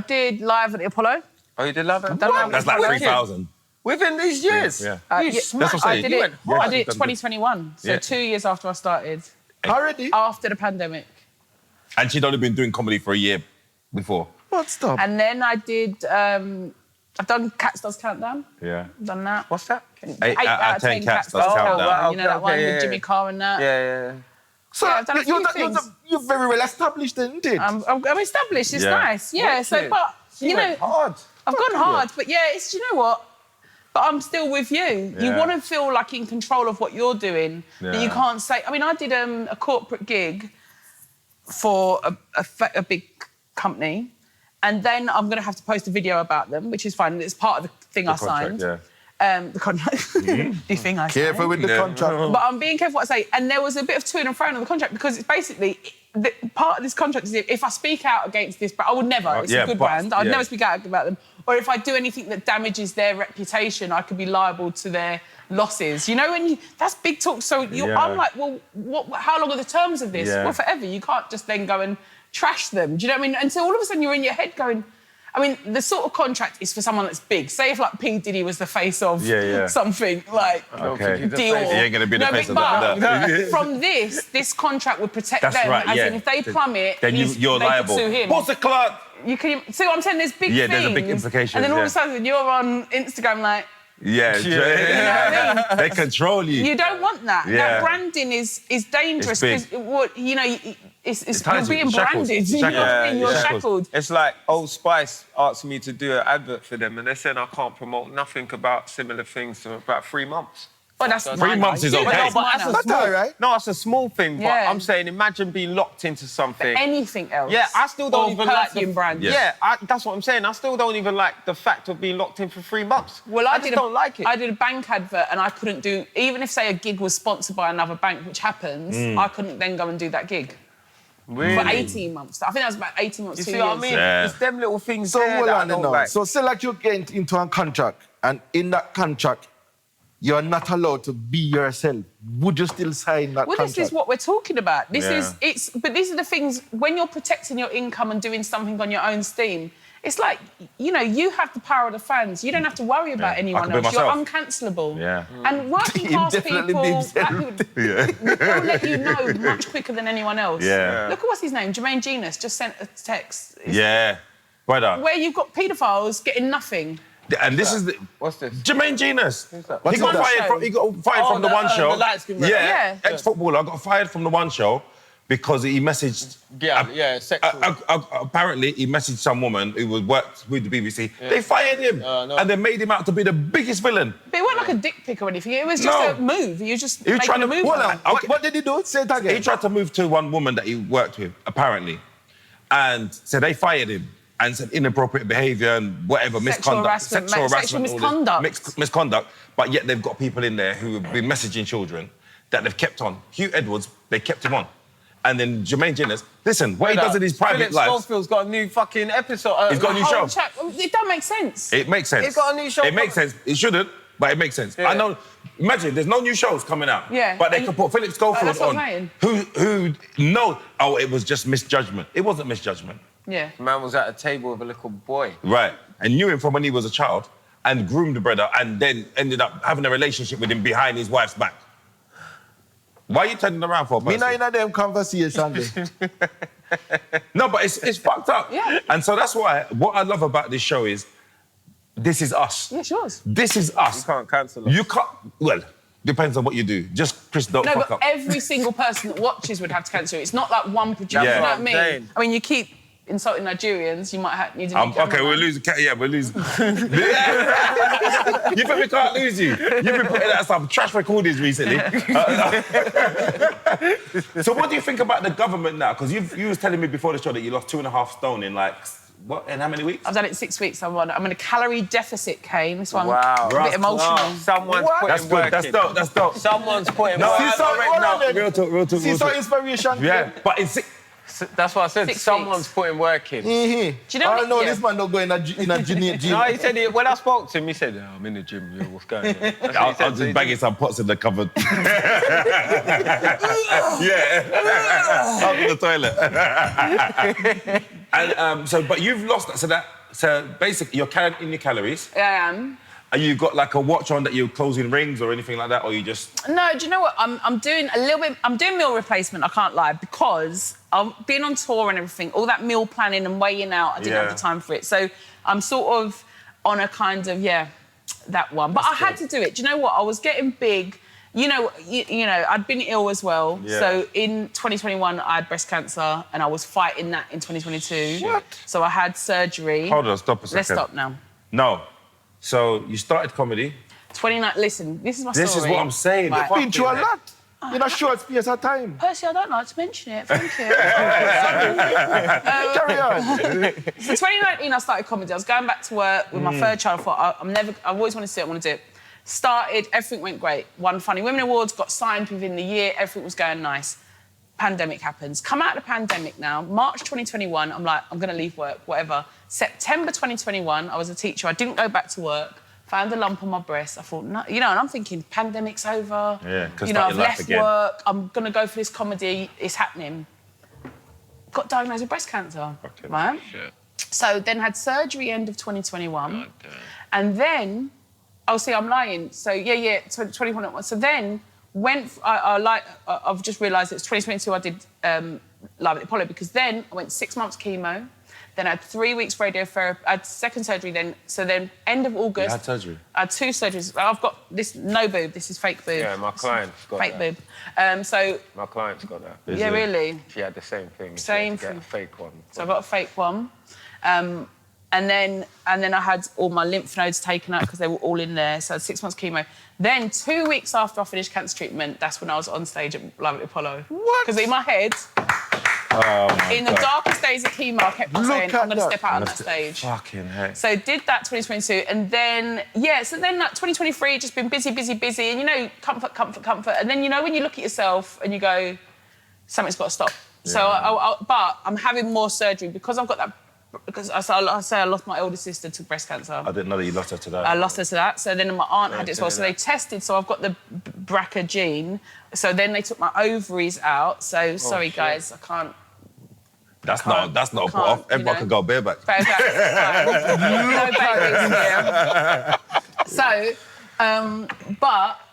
did Live at the Apollo. Oh, you did Live at the Apollo? That's like 3,000. Within these years? Yeah. That's what I'm saying. I did it 2021, so 2 years after I started. Already? After the pandemic. And she'd only been doing comedy for a year before. What stuff? And then I did, I've done Cats Does Countdown. Yeah. Done that. What's that? 8 out of 10 Cats Does Countdown. You know that one with Jimmy Carr and that? Yeah. So I've done a few things. you're very well established, isn't it? I'm established, it's nice. Yeah, so, but, you know, hard. I've gone hard, but yeah, it's, you know what? But I'm still with you. You want to feel like in control of what you're doing. That you can't say... I mean, I did a corporate gig for a big company, and then I'm going to have to post a video about them, which is fine. It's part of the thing I signed. The contract. The thing I signed. Careful with the contract. But I'm being careful what I say. And there was a bit of to and fro on the contract because it's basically... part of this contract is if I speak out against this brand, I would never. It's a good brand. I'd never speak out about them. Or if I do anything that damages their reputation, I could be liable to their losses. You know, that's big talk. So I'm like, well, how long are the terms of this? Well, forever. You can't just then go and trash them. Do you know what I mean? Until all of a sudden you're in your head going... I mean, the sort of contract is for someone that's big. Say if, like, P. Diddy was the face of something, like Dior. He ain't going to be the face of that. From this contract would protect them. Right, as in, if they plummet, then you're liable. They could sue him. What's the clock? You can see what I'm saying? There's big things. Yeah, there's a big implication. And then all of a sudden, you're on Instagram like... Yeah. You know what I mean? They control you. You don't want that. Yeah. That branding is dangerous because you're being shackled. branded. You know what I mean? You're shackled. It's like Old Spice asked me to do an advert for them, and they said I can't promote nothing about similar things for about 3 months. Oh, that's 3 months is okay. That's all right. No, it's a small thing, but Yeah. I'm saying imagine being locked into something. Anything else. Yeah, I still don't Or even like perfume brand. Yeah, that's what I'm saying. I still don't even like the fact of being locked in for 3 months. Well, I just don't like it. I did a bank advert and I couldn't do... Even if, say, a gig was sponsored by another bank, which happens, I couldn't then go and do that gig. Really? For 18 months. I think that was about 18 months, You 2 see years. what I mean? Yeah. It's them little things So there hold that I on don't now. like. So say like you get into a contract, and in that contract, you're not allowed to be yourself. Would you still sign that Well, contract? this is what we're talking about. But these are the things, when you're protecting your income and doing something on your own steam, it's like, you know, you have the power of the fans. You don't have to worry about anyone I can else. be You're myself. uncancelable. Yeah. And working He class definitely people, be black himself. people, they'll let you know much quicker than anyone else. Yeah. Look at what's his name, Jermaine Genius, just sent a text. Yeah. Brother. Where you've got paedophiles getting nothing. And this is the... What's this? Jermaine Genius. What's He got fired from the One Show. the light-skinned man. Yeah. Ex-footballer got fired from the One Show because he messaged... sexual. Apparently, he messaged some woman who worked with the BBC. They fired him. No. And they made him out to be the biggest villain. But it wasn't like a dick pic or anything. It was just a move. He was just He was making trying a to... move. Well, What did he do? Say it again. He tried to move to one woman that he worked with, apparently. And so they fired him. And said inappropriate behaviour and whatever, Sexual misconduct. sexual misconduct. Misconduct. But yet they've got people in there who have been messaging children that they've kept on. Hugh Edwards, they kept him on. And then Jermaine Genius, listen, what he does in his private life... Philip Schofield's got a new fucking episode. He's got a new show. It don't make sense. It makes sense. He's got a new show It makes sense. It shouldn't, but it makes sense. Yeah. I know... Imagine, there's no new shows coming out. Yeah. But they could put Philip Schofield that's what on. I'm Who knows... Oh, it was just misjudgment. It wasn't misjudgment. Yeah. Man was at a table with a little boy. Right. And knew him from when he was a child and groomed the brother and then ended up having a relationship with him behind his wife's back. Why are you turning around for, Percy? Me not in them conversations. No, but it's fucked up. Yeah. And so that's why what I love about this show is this is us. Yeah, sure. This is us. You can't cancel us. You can't... Well, depends on what you do. Just Chris, don't No, fuck but up. every single person that watches would have to cancel it. It's not like one producer. Yeah. You know what I mean? Insane. I mean, you keep insulting Nigerians, you might need to. Okay, we're losing. Yeah, we're losing. You think we can't lose you? You've been putting out some trash recordings recently. So what do you think about the government now? Because you was telling me before the show that you lost 2.5 stone in like, what, in how many weeks? I've done it 6 weeks. I'm in a calorie deficit, Kane. This one, Wow. a bit emotional. Someone's That's putting good. work That's in. dope. That's dope. Someone's putting No, work See, in. so, hold on then. Real talk. See, so inspiration. Yeah, but it's... That's what I said. 6 Someone's weeks. putting work in. Do you know I what- know yeah. this man don't go in a gym. No, he said when I spoke to him, he said, "I'm in the gym. Yeah, what's going on?" That's what he I'll said. just banging some pots in the cupboard. Yeah. Out in the toilet. And but you've lost that. So basically, you're carrying in your calories. I am. And you got like a watch on that you're closing rings or anything like that, or you just... No, do you know what? I'm doing a little bit. I'm doing meal replacement. I can't lie, because I've been on tour and everything. All that meal planning and weighing out, I didn't have the time for it. So I'm sort of on a kind of that one. But I had to do it. Do you know what? I was getting big. You know, I'd been ill as well. Yeah. So in 2021, I had breast cancer, and I was fighting that in 2022. What? So I had surgery. Hold on, stop a second. Let's stop now. No. So you started comedy. 29. Listen, this is my story. This is what I'm saying. Right. Been through a lot in a short space of time. Percy, I don't like to mention it. Thank you. Carry on. So 2019, I started comedy. I was going back to work with my third child. I thought, I've always wanted to do it, I want to do it. Started, everything went great. Won Funny Women Awards, got signed within the year, everything was going nice. Pandemic happens. Come out of the pandemic now, March 2021, I'm like, I'm going to leave work, whatever. September 2021, I was a teacher. I didn't go back to work. Found a lump on my breast. I thought, no, and I'm thinking, pandemic's over. Yeah, can I've start your life left again. work. I'm going to go for this comedy. It's happening. Got diagnosed with breast cancer, right? Shit. So then had surgery end of 2021. And then, I'm lying. So 2021. So then I've just realised it's 2022 I did Live at the Apollo, because then I went 6 months chemo, then I had 3 weeks radiotherapy, I had second surgery then, so then end of August... You had surgery? I had 2 surgeries. I've got this, no boob, this is fake boob. Yeah, my client's got fake that. boob. So, My client's got that. yeah, really. She had the same thing. Same She had to thing. get a fake one. So I got a fake one. And then I had all my lymph nodes taken out because they were all in there. So I had 6 months chemo. Then 2 weeks after I finished cancer treatment, that's when I was on stage at Live at the Apollo. What? Because in my head, in the darkest days of chemo, I kept on saying, I'm going to step out on that stage. Fucking heck. So did that 2022, and then, so then like 2023, just been busy, and comfort. And then, when you look at yourself and you go, something's got to stop. Yeah. So, but I'm having more surgery because I've got that, because I say I lost my older sister to breast cancer. I didn't know that you lost her to that. I lost her to that. So then my aunt had it as well. So they tested, so I've got the BRCA gene. So then they took my ovaries out. So, sorry, guys, I can't. That's not a put off. Everyone can go bareback. Bareback, no babies here.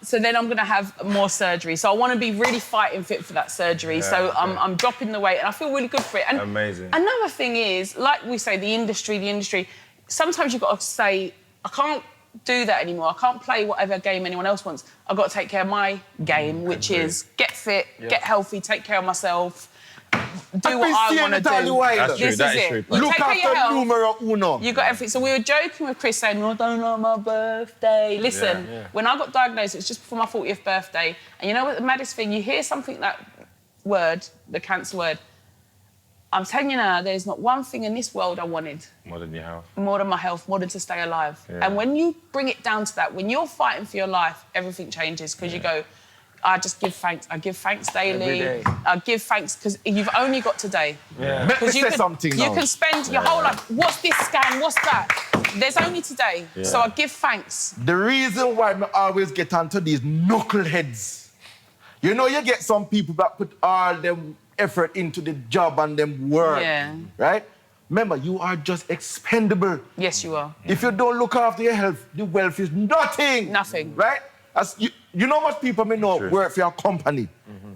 So then I'm going to have more surgery. So I want to be really fighting fit for that surgery. I'm dropping the weight and I feel really good for it. And amazing. Another thing is, like we say, the industry, sometimes you've got to say, I can't do that anymore. I can't play whatever game anyone else wants. I've got to take care of my game, which is get fit, get healthy, take care of myself, do what I want to do. That's true, that is true. Look after numero uno. You got everything. So we were joking with Chris saying, I don't know my birthday. Listen, when I got diagnosed, it was just before my 40th birthday. And you know what the maddest thing? You hear something, that word, the cancer word. I'm telling you now, there's not one thing in this world I wanted. More than your health. More than my health, more than to stay alive. Yeah. And when you bring it down to that, when you're fighting for your life, everything changes, because you go, I just give thanks. I give thanks daily. Every day. I give thanks because you've only got today. Let me say something now. You can spend your whole life, what's this scam, what's that? There's only today. Yeah. So I give thanks. The reason why I always get onto these knuckleheads, you get some people that put all them effort into the job and them work, right? Remember, you are just expendable. Yes, you are. If you don't look after your health, the wealth is nothing. Nothing. Right? As you know much people work for your company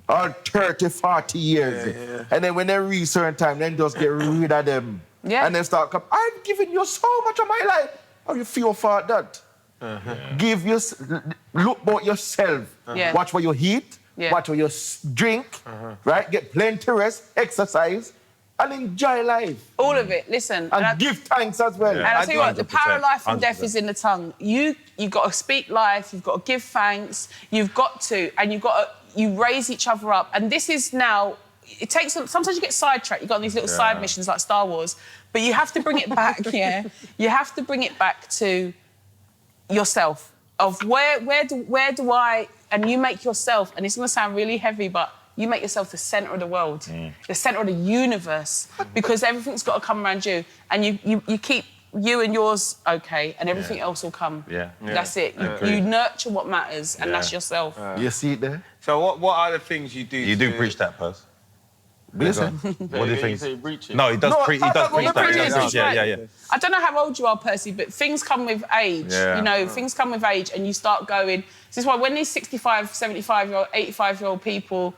all 30, 40 years. And then when they reach certain time, then just get rid of them. Yeah. And then start coming, I've given you so much of my life. How you feel for that? Give your, look about yourself. Yeah. Watch what you eat. Yeah. Watch what you drink. Right? Get plenty rest, exercise, and enjoy life. All of it. Listen. And give thanks as well. And I tell you what, the power of life and 100%. death is in the tongue. You've got to speak life. You've got to give thanks. You've got to, and you raise each other up. And this is now. It takes. Sometimes you get sidetracked. You've got these little side missions like Star Wars, but you have to bring it back. You have to bring it back to yourself. Of where do I? And you make yourself. And it's going to sound really heavy, but you make yourself the centre of the world, the centre of the universe, because everything's got to come around you, and you keep you and yours okay, and everything else will come. That's it. You nurture what matters, and that's yourself. You see it there? So what are the things you do? You do preach that, Pers. Listen. What do you think? say preach it? No, he does preach. He does preach that. preach it. Yeah. I don't know how old you are, Percy, but things come with age. Yeah. You know, things come with age, and you start going. This is why when these 65, 75-year-old, 85-year-old people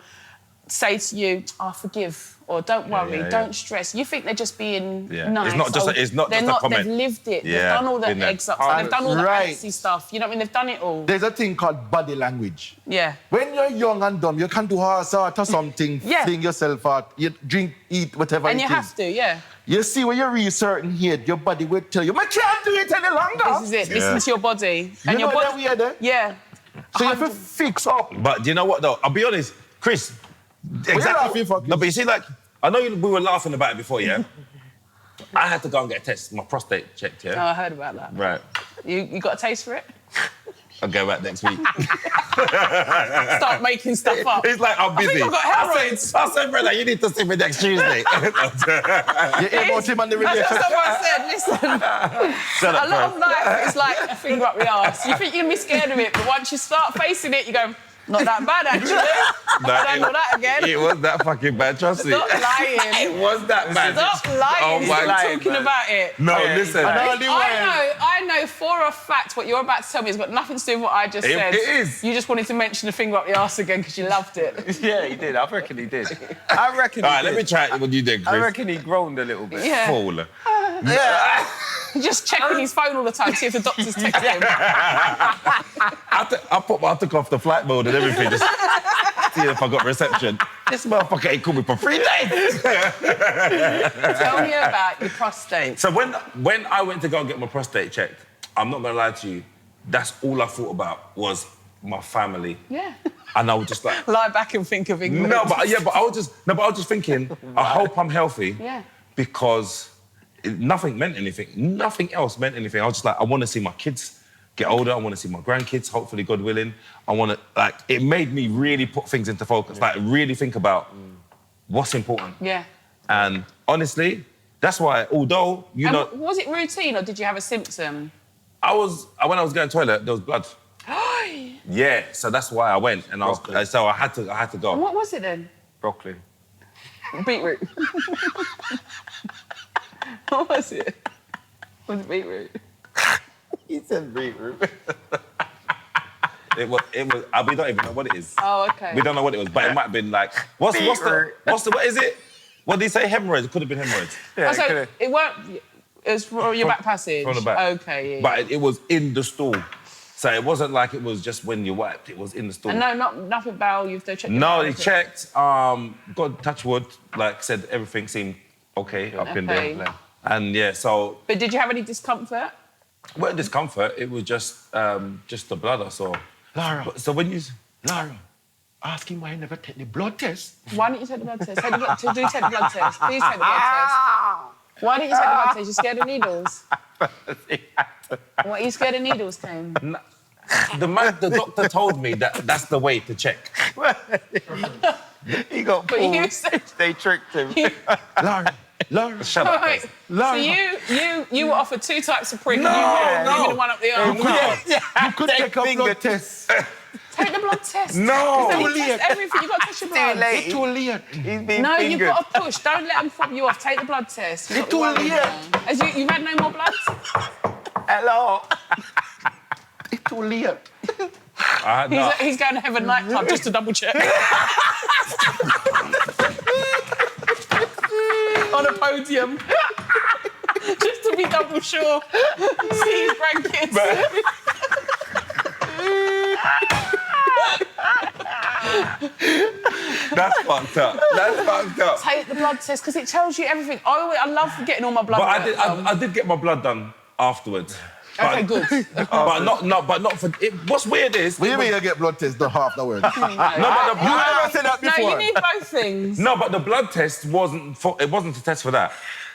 say to you, forgive, or don't worry, don't stress, you think they're just being nice. It's not just a comment. They've lived it. Yeah, They've done all the been there. eggs up. They've done all the fancy stuff. You know what I mean? They've done it all. There's a thing called body language. Yeah. When you're young and dumb, you can do all sort of something, fling yourself out, you drink, eat, whatever And it you is. have to, yeah. You see, when you reach certain age, your body will tell you, I can't do it any longer. This is it. Listen to your body. You know that we are there? Yeah. So you have to fix up. But do you know what, though? I'll be honest, Chris, exactly. No, but you see, like, I know we were laughing about it before, yeah? I had to go and get a test, my prostate checked, yeah? Oh, I heard about that. Right. You got a taste for it? I'll go back next week. Start making stuff up. He's like, I'm busy. I think I've got hemorrhoids. I said, brother, you need to see me next Tuesday. You hear about him and the That's relationship? what I said. Listen, Shut up, a lot of life is like a finger up the arse. You think you're gonna be scared of it, but once you start facing it, you go, not that bad actually. I don't know that again. It was that fucking bad, trust me. Stop lying. It was that bad. Stop lying. Oh, my Stop God. talking about it. No, listen. I know for a fact what you're about to tell me has got nothing to do with what I just said. It is. You just wanted to mention the finger up the arse again because you loved it. Yeah, he did. I reckon he did. I reckon All he right, did. let me try it what you did, Chris. I reckon he groaned a little bit. Yeah. Fool. Just checking his phone all the time, see if the doctor's texting him. I took off the flight mode and everything, just see if I got reception. This motherfucker ain't called me for 3 days. Tell me about your prostate. So when I went to go and get my prostate checked, I'm not gonna lie to you, that's all I thought about was my family. Yeah. And I was just like, Lie back and think of England. but I was just thinking, I hope I'm healthy. Yeah. Because nothing meant anything. Nothing else meant anything. I was just like, I want to see my kids get older. I want to see my grandkids, hopefully, God willing. I want to, like, it made me really put things into focus. Like, really think about what's important. Yeah. And honestly, that's why, although, Was it routine or did you have a symptom? when I was going to the toilet, there was blood. Yeah, so that's why I went. And so I had to go. And what was it then? Broccoli. Beetroot. What was it? Was it beetroot? He said beetroot. It was, we don't even know what it is. Oh, okay. We don't know what it was, but it might have been like, what is it? What did he say? Hemorrhoids? It could have been hemorrhoids. Yeah, so it weren't. It was from your back passage. From the back. Okay. Yeah. But it was in the stool, so it wasn't like it was just when you wiped. It was in the stool. And nothing bowel. You've checked. No, they checked. God, touch wood. Like said, everything seemed okay up in there. And yeah, so. But did you have any discomfort? Well, discomfort. It was just the blood I saw. Laura. So when you. Laura, ask him why he never take the blood test. Why didn't you take the blood test? Do take the blood test. Please take the blood test. Why didn't you take the blood test? You scared of needles? What, are you scared of needles, Kane? The doctor told me that's the way to check. He got But pulled. you said... They tricked him. Laura. Shut up. Right. Laura. So you were offered 2 types of prick. No, and you no. given one up the arm. You could take a blood test. Take the blood test. No. Too late. Test everything. You got to test your blood. late. It's too late. He's being No, fingered. you've got to push. Don't let them fob you off. Take the blood test. It's too late. You've had no more blood? Hello. It's too late. He's going to have a nightclub just to double check. On a podium. Just to be double sure. See his grandkids. That's fucked up. That's fucked up. Take the blood test because it tells you everything. I love getting all my blood. But I did get my blood done afterwards. Okay, good. But not for. What's weird is. What do you mean you get blood test done afterwards? No, but the You never said that before. No, you need both things. No, but the blood test wasn't a test for that.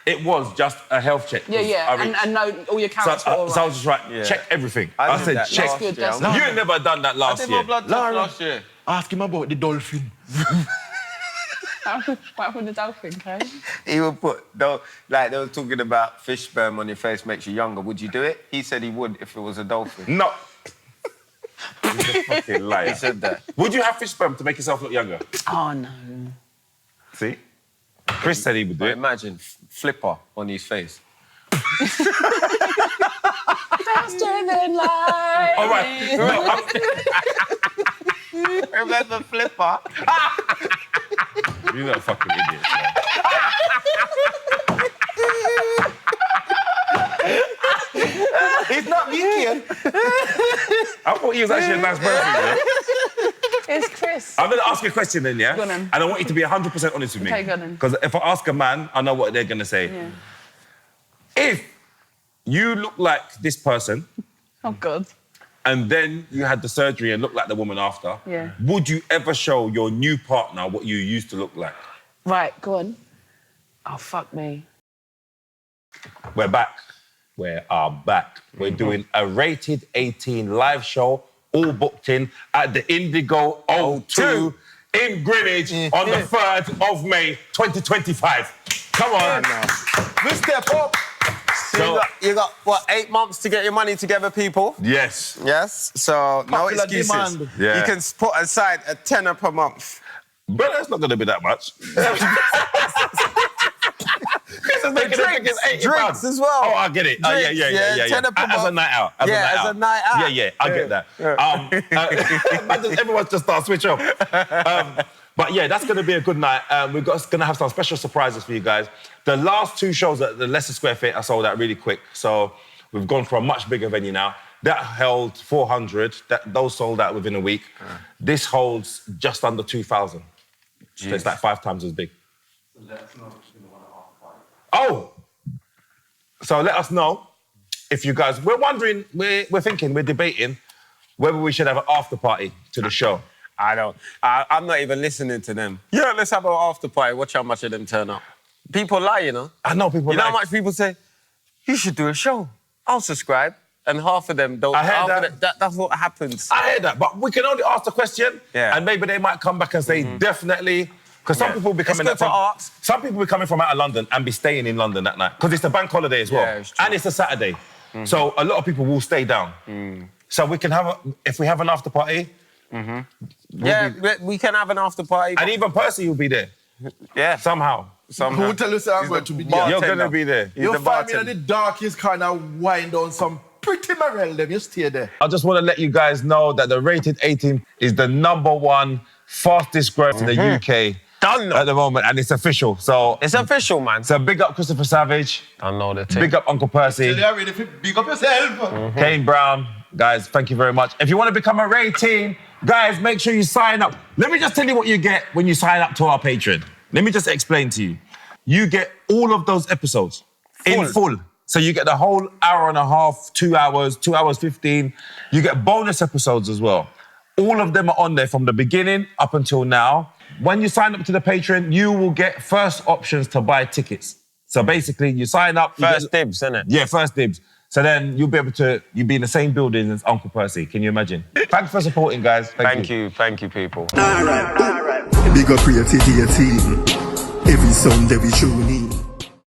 It was just a health check. Yeah. And know all your counts. So I was just check everything. I said that check. last Good, year. that's You ain't never done that last I did year. my blood test last year. Ask him about the dolphin. What happened with the dolphin, okay? He would put, like they were talking about fish sperm on your face makes you younger. Would you do it? He said he would if it was a dolphin. No. He's a fucking liar. He said that. Would you have fish sperm to make yourself look younger? Oh, no. See? Chris said he would do it. Imagine flipper on his face. Faster than light. All right. No, Remember flipper? you're not a fucking idiot. Man. It's not me, kid. I thought he was actually a nice person. Yeah? It's Chris. I'm going to ask you a question then, yeah? Go on then. And I want you to be 100% honest with me. Okay, go on then. Because if I ask a man, I know what they're going to say. Yeah. If you look like this person Oh, God. and then you had the surgery and looked like the woman after, Yeah. would you ever show your new partner what you used to look like? Right, go on. Oh, fuck me. We're back. We are back. We're doing a rated 18 live show, all booked in at the Indigo O2 in Greenwich on the 3rd of May, 2025. Come on. We step up. So you got, what, 8 months to get your money together, people? Yes. Yes, so no Popular excuses. demand. Yeah. You can put aside a tenner per month. But that's not going to be that much. Chris is making Drinks as well. Oh, I get it. Drinks, Yeah. tenner per As a month. night out. As a night out. Yeah, I get that. Everyone's just start switch off. But yeah, that's going to be a good night. We're going to have some special surprises for you guys. The last 2 shows at the Leicester Square Theatre sold out really quick. So we've gone for a much bigger venue now. That held 400. Those sold out within a week. This holds just under 2,000. So it's like 5 times as big. Oh! So let us know if you guys... We're wondering, we're thinking, we're debating whether we should have an after party to the show. I don't. I'm not even listening to them. Yeah, let's have an after party. Watch how much of them turn up. People lie, you know. I know people You know lie. how much people say, you should do a show. I'll subscribe. And half of them don't. I heard that. That's what happens. I hear that, but we can only ask the question, and maybe they might come back and say definitely. Because some people will be coming It's good to ask. Some people will be coming from out of London and be staying in London that night because it's a bank holiday as well, Yeah, it's true. and it's a Saturday, so a lot of people will stay down. So we can have, if we have an after party, we can have an after party. and even Percy will be there Yeah. somehow. Who will tell us I'm going to be there? You're gonna be there. You'll find me in the darkest kind of wind down some pretty Morel them. You stay there. I just want to let you guys know that the Rated 18 is the #1 fastest growth in the UK Done. at the moment, and it's official. So It's official, man. so big up Christopher Savage, I know the thing. big up Uncle Percy. You're ready to big up yourself. Kane Brown, guys, thank you very much. If you want to become a rating, guys, make sure you sign up. Let me just tell you what you get when you sign up to our Patreon. Let me just explain to you. You get all of those episodes in full. So you get the whole hour and a half, 2 hours, 2 hours 15. You get bonus episodes as well. All of them are on there from the beginning up until now. When you sign up to the Patreon, you will get first options to buy tickets. So basically, you sign up. First dibs, innit? Yeah, first dibs. So then you'll be able to, you'll be in the same building as Uncle Percy. Can you imagine? Thanks for supporting, guys. Thank you, people. Big up Rated 18. Every Sunday we tune in.